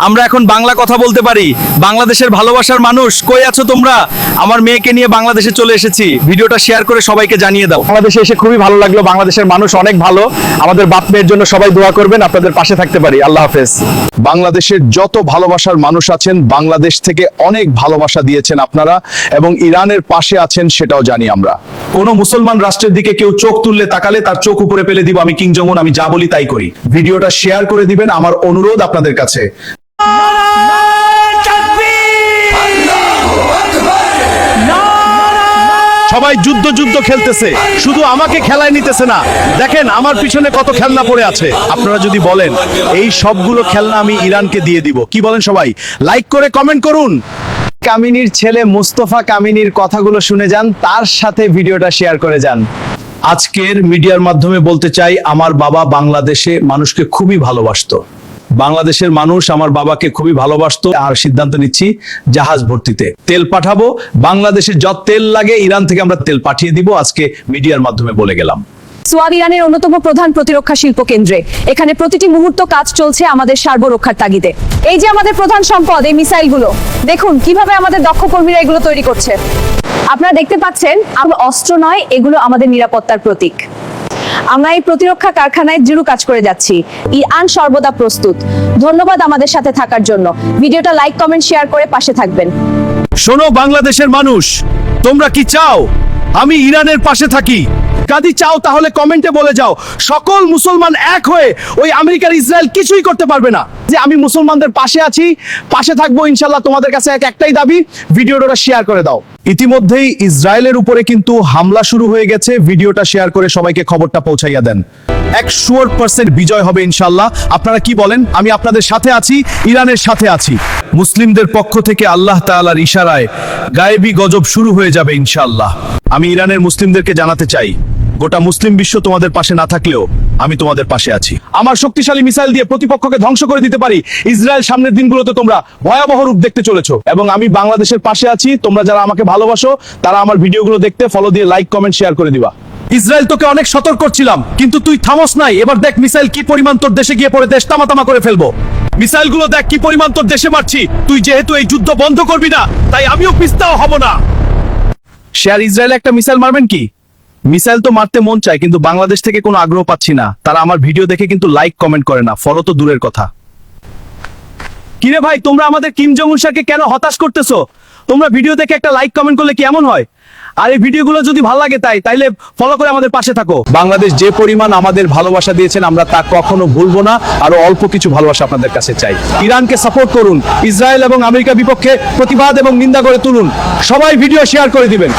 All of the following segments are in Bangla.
আমরা এখন বাংলা কথা বলতে পারি। বাংলাদেশের ভালোবাসার মানুষ কই আছো তোমরা? আমার মেয়েকে নিয়ে বাংলাদেশে চলে এসেছি, ভিডিওটা শেয়ার করে সবাইকে জানিয়ে দাও। বাংলাদেশে এসে খুবই ভালো লাগলো, বাংলাদেশের মানুষ অনেক ভালো। আমাদের বাপ মেয়ের জন্য সবাই দোয়া করবেন, আপনাদের পাশে থাকতে পারি। আল্লাহ হাফেজ। বাংলাদেশের যত ভালোবাসার মানুষ আছেন, বাংলাদেশ থেকে অনেক ভালোবাসা দিয়েছেন আপনারা, এবং ইরানের পাশে আছেন সেটাও জানি আমরা। কোন মুসলমান রাষ্ট্রের দিকে কেউ চোখ তুললে তাকালে তার চোখ উপরে ফেলে দিব আমি, কিং জং উন। আমি যা বলি তাই করি। ভিডিওটা শেয়ার করে দিবেন, আমার অনুরোধ আপনাদের কাছে। সবাই যুদ্ধ যুদ্ধ খেলতেছে, শুধু আমাকে খেলায় নিতেছে না। দেখেন আমার পিছনে কত খেলনা পড়ে আছে। আপনারা যদি বলেন এই সবগুলো খেলনা আমি ইরানকে দিয়ে দিব, কি বলেন সবাই? লাইক করে কমেন্ট করুন। কামিনীর ছেলে মুস্তফা কামিনীর কথাগুলো শুনে যান, তার সাথে ভিডিওটা শেয়ার করে যান। আজকের মিডিয়ার মাধ্যমে বলতে চাই, আমার বাবা বাংলাদেশে মানুষকে খুবই ভালোবাসতো। বাংলাদেশের মানুষ আমার বাবাকে খুবই ভালোবাসতো। আর সিদ্ধান্ত নিচ্ছি জাহাজ ভর্তিতে তেল পাঠাবো। বাংলাদেশে যত তেল লাগে ইরান থেকে আমরা তেল পাঠিয়ে দিব। আজকে মিডিয়ার মাধ্যমে বলে গেলাম। সোয়াব ইরানের অন্যতম প্রধান প্রতিরক্ষা শিল্প কেন্দ্রে। এখানে প্রতিটি মুহূর্ত কাজ চলছে আমাদের সার্বরক্ষার তাগিদে। এই যে আমাদের প্রধান সম্পদ, এই মিসাইলগুলো দেখুন কিভাবে আমাদের দক্ষ কর্মীরা এগুলো তৈরি করছে। আপনারা দেখতে পাচ্ছেন, আমরা অস্ত্র নয়, এগুলো আমাদের নিরাপত্তার প্রতীক। আমরা এই প্রতিরক্ষা কারখানায় দৃঢ় কাজ করে যাচ্ছি। ইরান সর্বদা প্রস্তুত। ধন্যবাদ আমাদের সাথে থাকার জন্য। ভিডিওটা লাইক কমেন্ট শেয়ার করে পাশে থাকবেন। শোনো বাংলাদেশের মানুষ, তোমরা কি চাও আমি ইরানের পাশে থাকি? যদি চাও তাহলে কমেন্টে বলে যাও। সকল মুসলমান এক হয়ে ওই আমেরিকার ইসরায়েল কিছুই করতে পারবে না। যে আমি মুসলমানদের পাশে আছি, পাশে থাকবো ইনশাল্লাহ। তোমাদের কাছে একটাই দাবি, ভিডিওটা শেয়ার করে দাও। ইতিমধ্যেই ইসরায়েলের উপরে কিন্তু হামলা শুরু হয়ে গেছে। ভিডিওটা শেয়ার করে সবাইকে খবরটা পৌঁছাইয়া দেন। 100% বিজয় হবে ইনশাল্লাহ। আপনারা কি বলেন? আমি আপনাদের সাথে আছি, ইরানের সাথে আছি। মুসলিমদের পক্ষ থেকে আল্লাহ তাআলার ইশারায় গায়েবী গজব শুরু হয়ে যাবে ইনশাল্লাহ। আমি ইরানের মুসলিমদেরকে জানাতে চাই, গোটা মুসলিম বিশ্ব তোমাদের পাশে না থাকলেও আমি তোমাদের পাশে আছি। আমার শক্তিশালী মিসাইল দিয়ে প্রতিপক্ষকে ধ্বংস করে দিতে পারি। ইসরায়েল সামনের দিনগুলোতে তোমরা ভয়াবহ রূপ দেখতে চলেছো, এবং আমি বাংলাদেশের পাশে আছি। তোমরা যারা আমাকে ভালোবাসো তারা আমার ভিডিওগুলো দেখতে ফলো দিয়ে লাইক কমেন্ট শেয়ার করে দিবা। ইসরায়েল তোকে অনেক সতর্ক করছিলাম, কিন্তু তুই থামস নাই। এবার দেখ মিসাইল কি পরিমাণ তোর দেশে গিয়ে পড়ে দেশ তামাতামা করে ফেলবো। মিসাইলগুলো দেখ কি পরিমাণ তোর দেশে মারছি। তুই যেহেতু এই যুদ্ধ বন্ধ করবি না, তাই আমিও পিছতাও হব না। শেয়ার ইসরায়েলে একটা মিসাইল মারবেন কি? মিসাইল তো মারতে মন চায়, কিন্তু বাংলাদেশ থেকে কোনো আগ্রহ পাচ্ছি না। তারা আমার ভিডিও দেখে কিন্তু লাইক কমেন্ট করে না, ফলো তো দূরের কথা। কিরে ভাই, তোমরা আমাদের কিম জং উন স্যারকে কেন হতাশ করতেছো? তোমরা ভিডিও দেখে একটা লাইক কমেন্ট করলে কি এমন হয়? আর এই ভিডিওগুলো যদি ভালো লাগে তাইলে ফলো করে আমাদের পাশে থাকো। বাংলাদেশ যে পরিমাণ আমাদের ভালোবাসা দিয়েছেন, আমরা তা কখনো ভুলবো না। আরো অল্প কিছু ভালোবাসা আপনাদের কাছে চাই। ইরানকে সাপোর্ট করুন, ইসরায়েল এবং আমেরিকার বিপক্ষে প্রতিবাদ এবং নিন্দা করে তুলুন। সবাই ভিডিও শেয়ার করে দিবেন।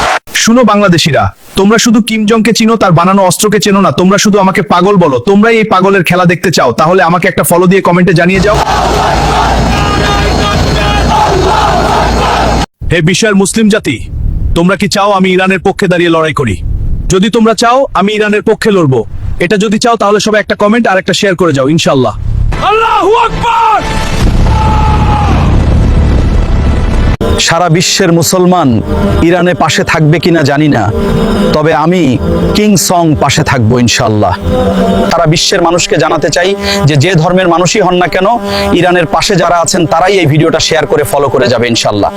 শুনো বাংলাদেশিরা, তোমরা শুধু কিম জংকে চিনো, তার বানানো অস্ত্রকে চেনো না। তোমরা শুধু আমাকে পাগল বলো। তোমরাই এই পাগলের খেলা দেখতে চাও, তাহলে আমাকে একটা ফলো দিয়ে কমেন্টে জানিয়ে যাও। হে বিশ্বের মুসলিম জাতি, তোমরা কি চাও আমি ইরানের পক্ষে দাঁড়িয়ে লড়াই করি? যদি তোমরা চাও আমি ইরানের পক্ষে লড়বো, এটা যদি চাও তাহলে সবাই একটা কমেন্ট আর একটা শেয়ার করে যাও ইনশাআল্লাহ। আল্লাহু আকবার। সারা বিশ্বের মুসলমান ইরানের পাশে থাকবে কিনা জানি না, তবে আমি কিং সং পাশে থাকবো ইনশাআল্লাহ। সারা বিশ্বের মানুষকে জানাতে চাই যে ধর্মের মানুষই হন না কেন, ইরানের পাশে যারা আছেন তারাই এই ভিডিওটা শেয়ার করে ফলো করে যাবে ইনশাআল্লাহ।